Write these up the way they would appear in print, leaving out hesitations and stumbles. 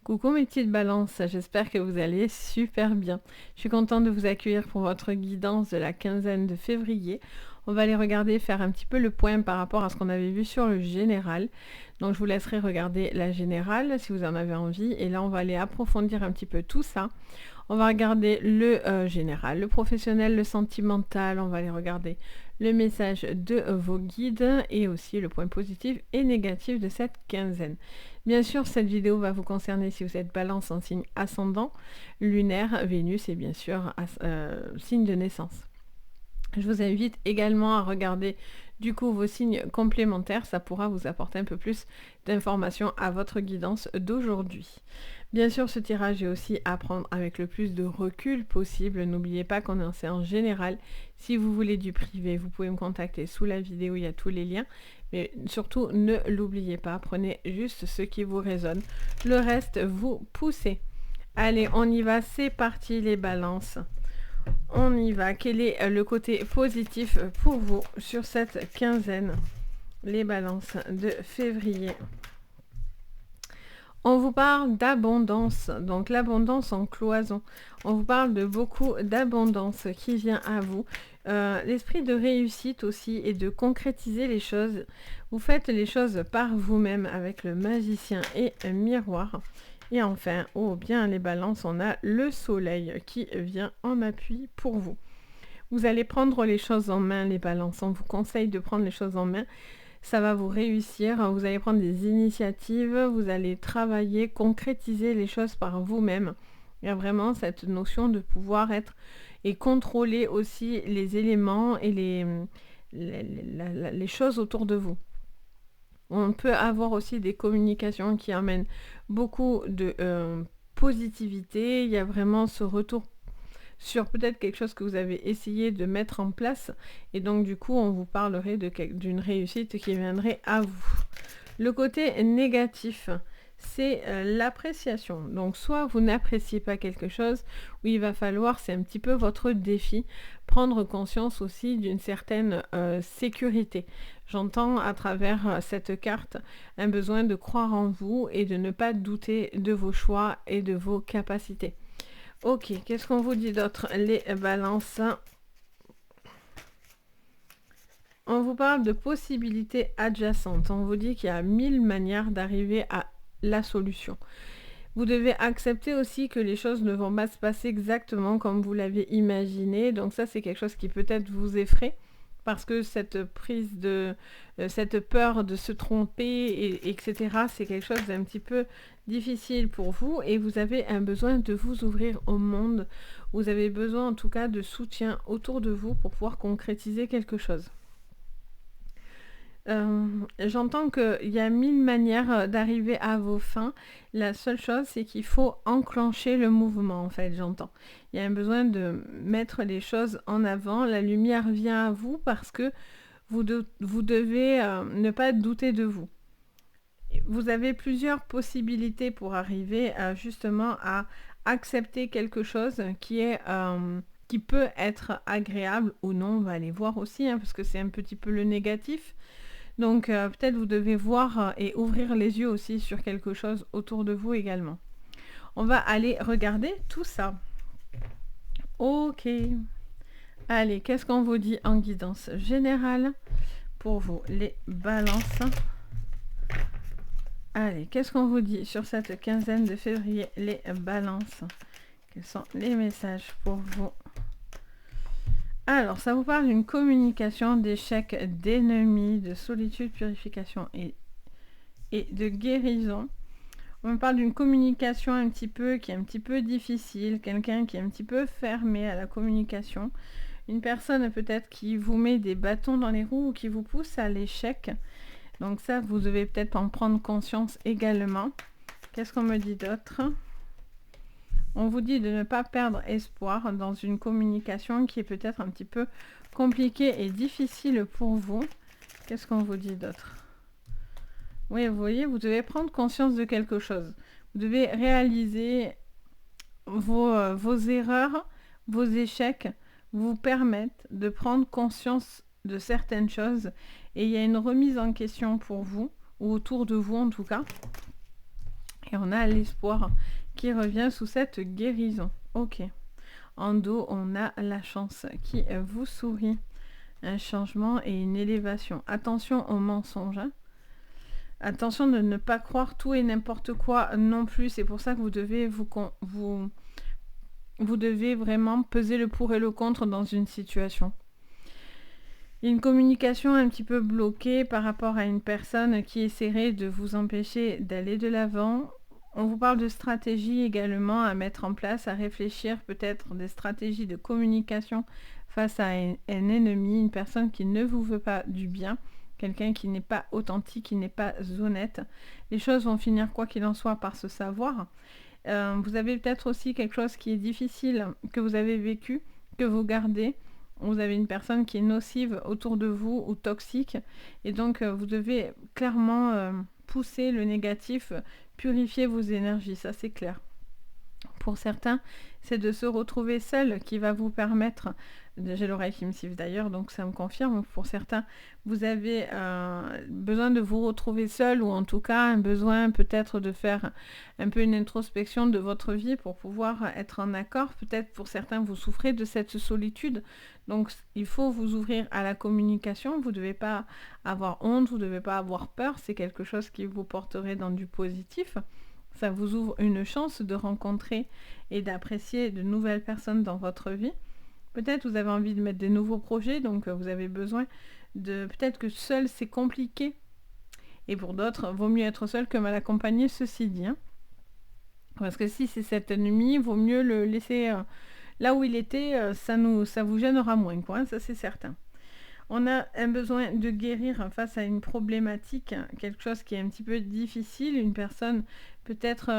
Coucou mes petites balances, j'espère que vous allez super bien. Je suis contente de vous accueillir pour votre guidance de la quinzaine de février. On va aller regarder, faire un petit peu le point par rapport à ce qu'on avait vu sur le général. Donc je vous laisserai regarder la générale si vous en avez envie. Et là on va aller approfondir un petit peu tout ça. On va regarder le général, le professionnel, le sentimental. On va aller regarder le message de vos guides et aussi le point positif et négatif de cette quinzaine. Bien sûr, cette vidéo va vous concerner si vous êtes balance en signe ascendant, lunaire, Vénus et bien sûr signe de naissance. Je vous invite également à regarder du coup vos signes complémentaires, ça pourra vous apporter un peu plus d'informations à votre guidance d'aujourd'hui. Bien sûr, ce tirage est aussi à prendre avec le plus de recul possible. N'oubliez pas qu'on est en séance générale. Si vous voulez du privé, vous pouvez me contacter sous la vidéo, il y a tous les liens. Mais surtout, ne l'oubliez pas, prenez juste ce qui vous résonne. Le reste, vous poussez. Allez, on y va, c'est parti les balances. On y va. Quel est le côté positif pour vous sur cette quinzaine, les balances de février? On vous parle d'abondance, donc l'abondance en cloison. On vous parle de beaucoup d'abondance qui vient à vous. L'esprit de réussite aussi et de concrétiser les choses. Vous faites les choses par vous-même avec le magicien et un miroir. Et enfin, oh bien les balances, on a le soleil qui vient en appui pour vous. Vous allez prendre les choses en main, les balances. On vous conseille de prendre les choses en main. Ça va vous réussir, vous allez prendre des initiatives, vous allez travailler, concrétiser les choses par vous-même. Il y a vraiment cette notion de pouvoir être et contrôler aussi les éléments et les choses autour de vous. On peut avoir aussi des communications qui amènent beaucoup de positivité. Il y a vraiment ce retour sur peut-être quelque chose que vous avez essayé de mettre en place et donc du coup on vous parlerait d'une réussite qui viendrait à vous. Le côté négatif, c'est l'appréciation. Donc soit vous n'appréciez pas quelque chose, ou il va falloir, c'est un petit peu votre défi, prendre conscience aussi d'une certaine sécurité. J'entends à travers cette carte un besoin de croire en vous et de ne pas douter de vos choix et de vos capacités. Ok, qu'est-ce qu'on vous dit d'autre, les balances? On vous parle de possibilités adjacentes. On vous dit qu'il y a 1000 manières d'arriver à la solution. Vous devez accepter aussi que les choses ne vont pas se passer exactement comme vous l'avez imaginé. Donc ça, c'est quelque chose qui peut-être vous effraie. Parce que cette prise de... cette peur de se tromper, etc., c'est quelque chose d'un petit peu difficile pour vous. Et vous avez un besoin de vous ouvrir au monde. Vous avez besoin en tout cas de soutien autour de vous pour pouvoir concrétiser quelque chose. J'entends qu'il y a 1000 manières d'arriver à vos fins. La seule chose, c'est qu'il faut enclencher le mouvement, en fait, j'entends. Il y a un besoin de mettre les choses en avant. La lumière vient à vous parce que vous devez ne pas douter de vous. Vous avez plusieurs possibilités pour arriver justement à accepter quelque chose qui peut être agréable ou non. On va aller voir aussi, parce que c'est un petit peu le négatif. Donc peut-être vous devez voir et ouvrir les yeux aussi sur quelque chose autour de vous également. On va aller regarder tout ça. Ok. Allez, qu'est-ce qu'on vous dit en guidance générale pour vous, les balances? Allez, qu'est-ce qu'on vous dit sur cette quinzaine de février, les balances? Quels sont les messages pour vous? Alors, ça vous parle d'une communication, d'échec, d'ennemis, de solitude, purification et de guérison. On me parle d'une communication qui est un petit peu difficile, quelqu'un qui est un petit peu fermé à la communication, une personne peut-être qui vous met des bâtons dans les roues ou qui vous pousse à l'échec. Donc ça, vous devez peut-être en prendre conscience également. Qu'est-ce qu'on me dit d'autre ? On vous dit de ne pas perdre espoir dans une communication qui est peut-être un petit peu compliquée et difficile pour vous. Qu'est-ce qu'on vous dit d'autre? Oui, vous voyez, vous devez prendre conscience de quelque chose. Vous devez réaliser vos erreurs, vos échecs vous permettent de prendre conscience de certaines choses. Et il y a une remise en question pour vous, ou autour de vous en tout cas. Et on a l'espoir qui revient sous cette guérison. Ok. En dos, on a la chance qui vous sourit. Un changement et une élévation. Attention aux mensonges. Hein. Attention de ne pas croire tout et n'importe quoi non plus. C'est pour ça que vous devez vous devez vraiment peser le pour et le contre dans une situation. Il y a une communication un petit peu bloquée par rapport à une personne qui essaierait de vous empêcher d'aller de l'avant. On vous parle de stratégies également à mettre en place, à réfléchir peut-être des stratégies de communication face à un ennemi, une personne qui ne vous veut pas du bien, quelqu'un qui n'est pas authentique, qui n'est pas honnête. Les choses vont finir quoi qu'il en soit par se savoir. Vous avez peut-être aussi quelque chose qui est difficile, que vous avez vécu, que vous gardez. Vous avez une personne qui est nocive autour de vous ou toxique. Et donc, vous devez clairement pousser le négatif, purifier vos énergies, ça c'est clair. Pour certains, c'est de se retrouver seul qui va vous permettre, j'ai l'oreille qui me siffle d'ailleurs, donc ça me confirme, pour certains, vous avez besoin de vous retrouver seul, ou en tout cas un besoin peut-être de faire un peu une introspection de votre vie pour pouvoir être en accord. Peut-être pour certains, vous souffrez de cette solitude, donc il faut vous ouvrir à la communication. Vous ne devez pas avoir honte, vous ne devez pas avoir peur, c'est quelque chose qui vous porterait dans du positif. Ça vous ouvre une chance de rencontrer et d'apprécier de nouvelles personnes dans votre vie. Peut-être vous avez envie de mettre des nouveaux projets, donc vous avez besoin de... Peut-être que seul c'est compliqué. Et pour d'autres, vaut mieux être seul que mal accompagné, ceci dit. Hein. Parce que si c'est cet ennemi, vaut mieux le laisser là où il était, ça vous gênera moins, quoi, hein, ça c'est certain. On a un besoin de guérir face à une problématique, quelque chose qui est un petit peu difficile, une personne peut-être,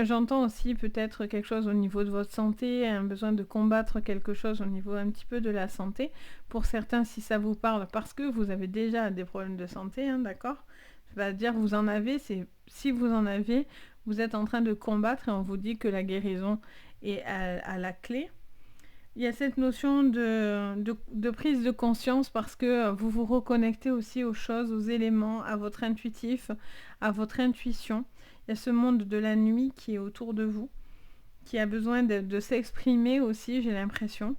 j'entends aussi peut-être quelque chose au niveau de votre santé, un besoin de combattre quelque chose au niveau un petit peu de la santé. Pour certains, si ça vous parle, parce que vous avez déjà des problèmes de santé, hein, d'accord ? Ça veut dire que vous en avez, si vous en avez, vous êtes en train de combattre et on vous dit que la guérison est à la clé. Il y a cette notion de prise de conscience parce que vous vous reconnectez aussi aux choses, aux éléments, à votre intuitif, à votre intuition. Il y a ce monde de la nuit qui est autour de vous, qui a besoin de s'exprimer aussi, j'ai l'impression.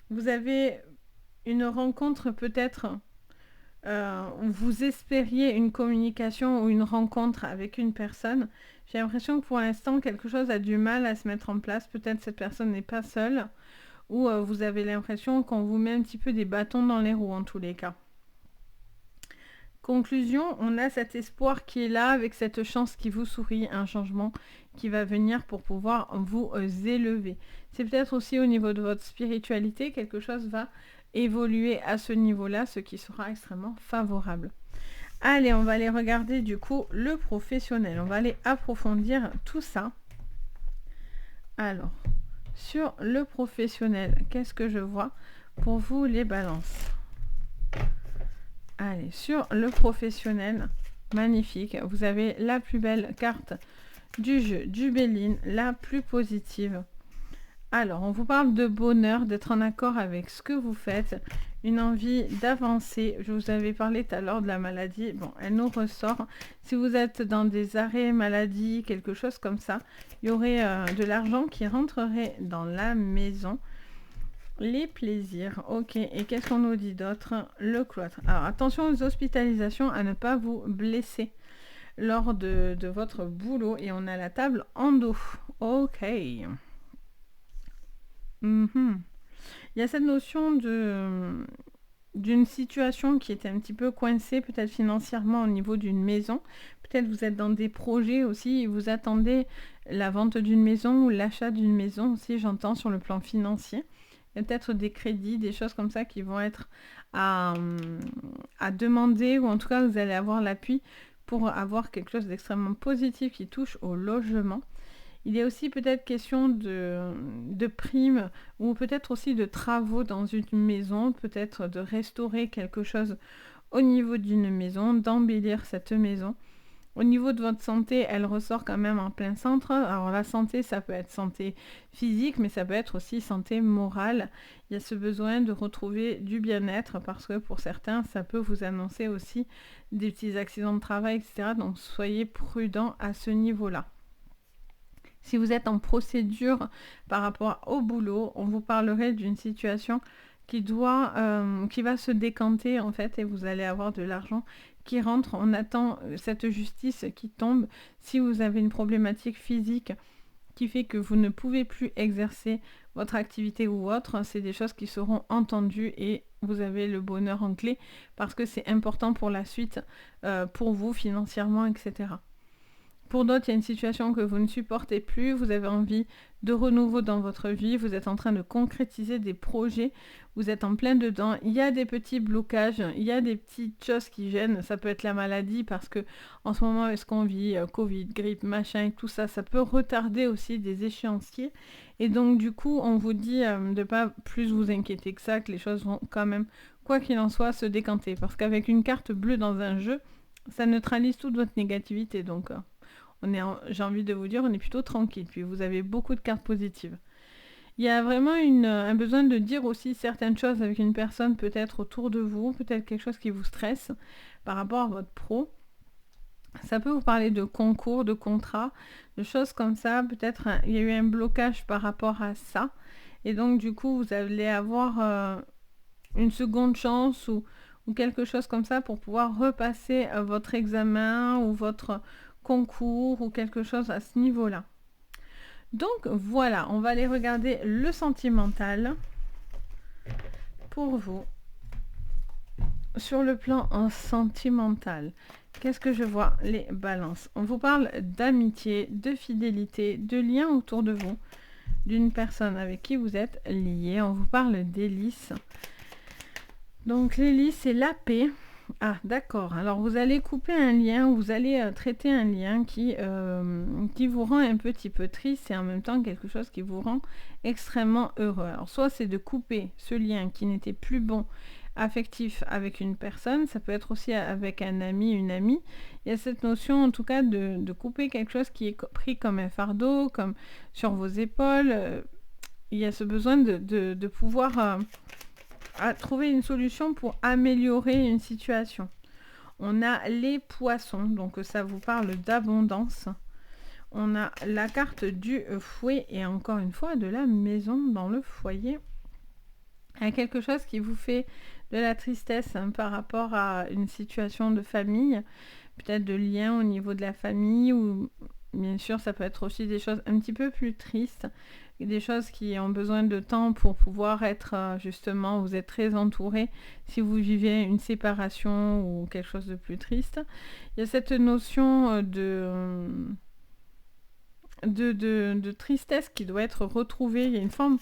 Vous avez une rencontre peut-être, vous espériez une communication ou une rencontre avec une personne. J'ai l'impression que pour l'instant, quelque chose a du mal à se mettre en place. Peut-être cette personne n'est pas seule. Ou vous avez l'impression qu'on vous met un petit peu des bâtons dans les roues en tous les cas. Conclusion, on a cet espoir qui est là avec cette chance qui vous sourit, un changement qui va venir pour pouvoir vous élever. C'est peut-être aussi au niveau de votre spiritualité, quelque chose va évoluer à ce niveau-là, ce qui sera extrêmement favorable. Allez, on va aller regarder du coup le professionnel. On va aller approfondir tout ça. Alors, sur le professionnel, qu'est-ce que je vois pour vous les balances? Allez, sur le professionnel, magnifique. Vous avez la plus belle carte du jeu, du Béline, la plus positive. Alors, on vous parle de bonheur, d'être en accord avec ce que vous faites, une envie d'avancer. Je vous avais parlé tout à l'heure de la maladie. Bon, elle nous ressort. Si vous êtes dans des arrêts maladie, quelque chose comme ça, il y aurait de l'argent qui rentrerait dans la maison. Les plaisirs, ok. Et qu'est-ce qu'on nous dit d'autre? Le cloître. Alors, attention aux hospitalisations, à ne pas vous blesser lors de votre boulot. Et on a la table en dos. Ok. Il y a cette notion d'une situation qui était un petit peu coincée, peut-être financièrement au niveau d'une maison. Peut-être vous êtes dans des projets aussi, et vous attendez la vente d'une maison ou l'achat d'une maison aussi, j'entends, sur le plan financier. Il y a peut-être des crédits, des choses comme ça qui vont être à demander, ou en tout cas vous allez avoir l'appui pour avoir quelque chose d'extrêmement positif qui touche au logement. Il y a aussi peut-être question de primes ou peut-être aussi de travaux dans une maison, peut-être de restaurer quelque chose au niveau d'une maison, d'embellir cette maison. Au niveau de votre santé, elle ressort quand même en plein centre. Alors la santé, ça peut être santé physique, mais ça peut être aussi santé morale. Il y a ce besoin de retrouver du bien-être parce que pour certains, ça peut vous annoncer aussi des petits accidents de travail, etc. Donc soyez prudents à ce niveau-là. Si vous êtes en procédure par rapport au boulot, on vous parlerait d'une situation qui va se décanter en fait et vous allez avoir de l'argent qui rentre. On attend cette justice qui tombe. Si vous avez une problématique physique qui fait que vous ne pouvez plus exercer votre activité ou autre, c'est des choses qui seront entendues et vous avez le bonheur en clé parce que c'est important pour la suite, pour vous financièrement, etc. Pour d'autres, il y a une situation que vous ne supportez plus, vous avez envie de renouveau dans votre vie, vous êtes en train de concrétiser des projets, vous êtes en plein dedans, il y a des petits blocages, il y a des petites choses qui gênent, ça peut être la maladie parce que en ce moment, est-ce qu'on vit Covid, grippe, machin, tout ça, ça peut retarder aussi des échéanciers. Et donc du coup, on vous dit de ne pas plus vous inquiéter que ça, que les choses vont quand même, quoi qu'il en soit, se décanter. Parce qu'avec une carte bleue dans un jeu, ça neutralise toute votre négativité, donc... j'ai envie de vous dire, on est plutôt tranquille. Puis vous avez beaucoup de cartes positives. Il y a vraiment un besoin de dire aussi certaines choses avec une personne peut-être autour de vous, peut-être quelque chose qui vous stresse par rapport à votre pro. Ça peut vous parler de concours, de contrats, de choses comme ça. Peut-être il y a eu un blocage par rapport à ça. Et donc du coup, vous allez avoir une seconde chance ou quelque chose comme ça pour pouvoir repasser votre examen ou votre concours ou quelque chose à ce niveau-là. Donc voilà, on va aller regarder le sentimental pour vous. Sur le plan sentimental, qu'est-ce que je vois? Les balances. On vous parle d'amitié, de fidélité, de liens autour de vous, d'une personne avec qui vous êtes lié. On vous parle d'hélice. Donc l'hélice, c'est la paix. Ah, d'accord. Alors, vous allez couper un lien, vous allez traiter un lien qui vous rend un petit peu triste et en même temps quelque chose qui vous rend extrêmement heureux. Alors, soit c'est de couper ce lien qui n'était plus bon, affectif avec une personne, ça peut être aussi avec un ami, une amie. Il y a cette notion, en tout cas, de couper quelque chose qui est pris comme un fardeau, comme sur vos épaules. Il y a ce besoin de pouvoir... à trouver une solution pour améliorer une situation. On a les poissons, donc ça vous parle d'abondance. On a la carte du fouet et encore une fois de la maison dans le foyer. Il y a quelque chose qui vous fait de la tristesse par rapport à une situation de famille, peut-être de lien au niveau de la famille ou bien sûr ça peut être aussi des choses un petit peu plus tristes. Des choses qui ont besoin de temps pour pouvoir être justement, vous êtes très entouré si vous vivez une séparation ou quelque chose de plus triste. Il y a cette notion de tristesse qui doit être retrouvée. Il y a une forme,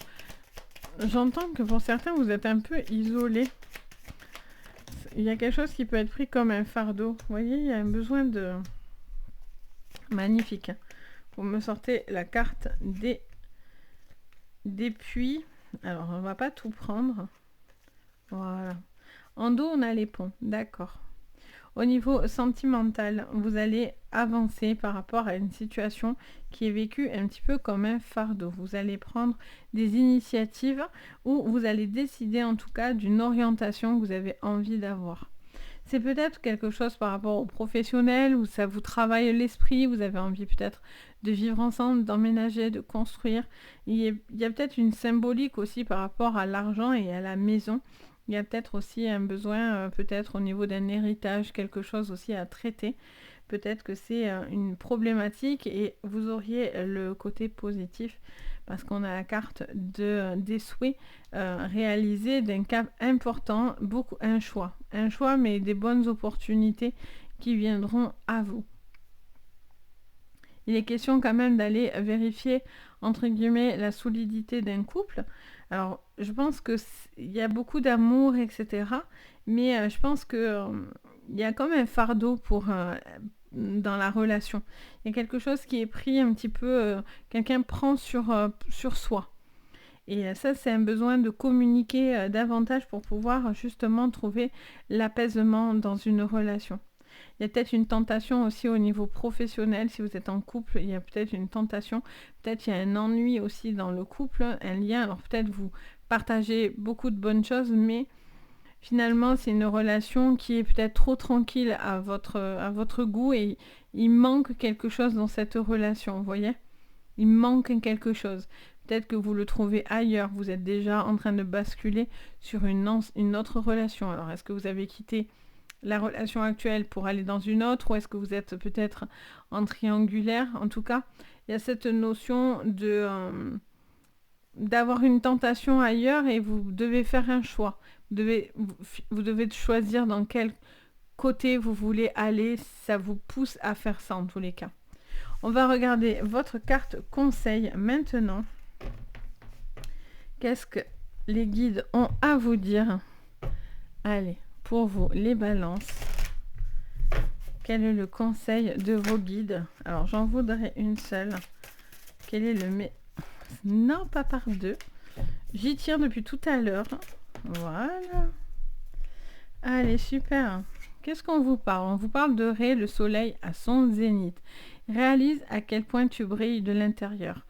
j'entends que pour certains vous êtes un peu isolé. Il y a quelque chose qui peut être pris comme un fardeau. Vous voyez, il y a un besoin de... Magnifique. Vous me sortez la carte des puits. Alors, on va pas tout prendre. Voilà. En dos, on a les ponts. D'accord. Au niveau sentimental, vous allez avancer par rapport à une situation qui est vécue un petit peu comme un fardeau. Vous allez prendre des initiatives ou vous allez décider en tout cas d'une orientation que vous avez envie d'avoir. C'est peut-être quelque chose par rapport au professionnel où ça vous travaille l'esprit, vous avez envie peut-être de vivre ensemble, d'emménager, de construire. Il y a peut-être une symbolique aussi par rapport à l'argent et à la maison. Il y a peut-être aussi un besoin, peut-être au niveau d'un héritage, quelque chose aussi à traiter. Peut-être que c'est une problématique et vous auriez le côté positif parce qu'on a la carte des souhaits réalisés d'un cap important, un choix mais des bonnes opportunités qui viendront à vous. Il est question quand même d'aller vérifier entre guillemets la solidité d'un couple. Alors je pense que il y a beaucoup d'amour etc. Mais je pense que il y a comme un fardeau dans la relation. Il y a quelque chose qui est pris un petit peu, quelqu'un prend sur soi. Et ça, c'est un besoin de communiquer davantage pour pouvoir justement trouver l'apaisement dans une relation. Il y a peut-être une tentation aussi au niveau professionnel. Si vous êtes en couple, il y a peut-être une tentation. Peut-être il y a un ennui aussi dans le couple, un lien. Alors peut-être vous partagez beaucoup de bonnes choses, mais finalement, c'est une relation qui est peut-être trop tranquille à votre goût et il manque quelque chose dans cette relation, vous voyez? Il manque quelque chose. Peut-être que vous le trouvez ailleurs, vous êtes déjà en train de basculer sur une autre relation. Alors, est-ce que vous avez quitté la relation actuelle pour aller dans une autre ou est-ce que vous êtes peut-être en triangulaire? En tout cas, il y a cette notion d'avoir une tentation ailleurs et vous devez faire un choix. Vous devez choisir dans quel côté vous voulez aller. Ça vous pousse à faire ça en tous les cas. On va regarder votre carte conseil maintenant. Qu'est-ce que les guides ont à vous dire? Allez, pour vous, les balances. Quel est le conseil de vos guides? Alors, j'en voudrais une seule. Quel est le... Non, pas par deux. J'y tire depuis tout à l'heure. Voilà. Allez, super. Qu'est-ce qu'on vous parle? On vous parle de Ré, le soleil à son zénith. Réalise à quel point tu brilles de l'intérieur.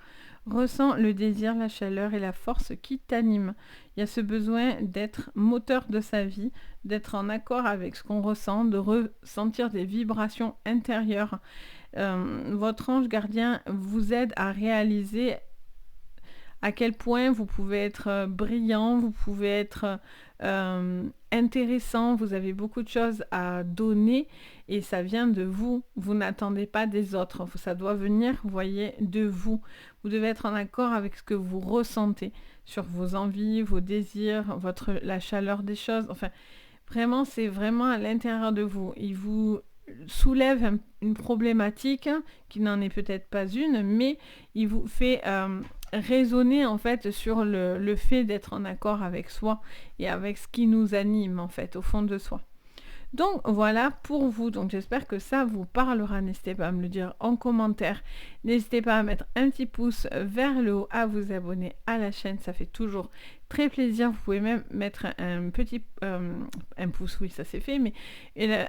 Ressens le désir, la chaleur et la force qui t'animent. Il y a ce besoin d'être moteur de sa vie, d'être en accord avec ce qu'on ressent, de ressentir des vibrations intérieures. Votre ange gardien vous aide à réaliser à quel point vous pouvez être brillant, vous pouvez être intéressant, vous avez beaucoup de choses à donner et ça vient de vous. Vous n'attendez pas des autres, ça doit venir, vous voyez, de vous. Vous devez être en accord avec ce que vous ressentez sur vos envies, vos désirs, la chaleur des choses. Enfin, vraiment, c'est vraiment à l'intérieur de vous. Il vous soulève une problématique qui n'en est peut-être pas une, mais il vous fait raisonner en fait sur le fait d'être en accord avec soi et avec ce qui nous anime en fait au fond de soi. Donc voilà pour vous, donc j'espère que ça vous parlera, n'hésitez pas à me le dire en commentaire, n'hésitez pas à mettre un petit pouce vers le haut, à vous abonner à la chaîne, ça fait toujours très plaisir, vous pouvez même mettre un petit un pouce, oui ça c'est fait, mais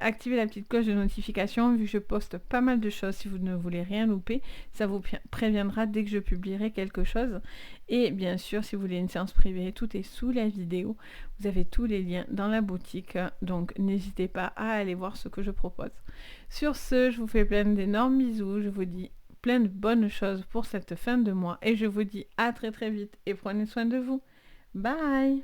activer la petite cloche de notification vu que je poste pas mal de choses, si vous ne voulez rien louper, ça vous préviendra dès que je publierai quelque chose. Et bien sûr, si vous voulez une séance privée, tout est sous la vidéo, vous avez tous les liens dans la boutique, donc n'hésitez pas à aller voir ce que je propose. Sur ce, je vous fais plein d'énormes bisous, je vous dis plein de bonnes choses pour cette fin de mois et je vous dis à très très vite et prenez soin de vous. Bye!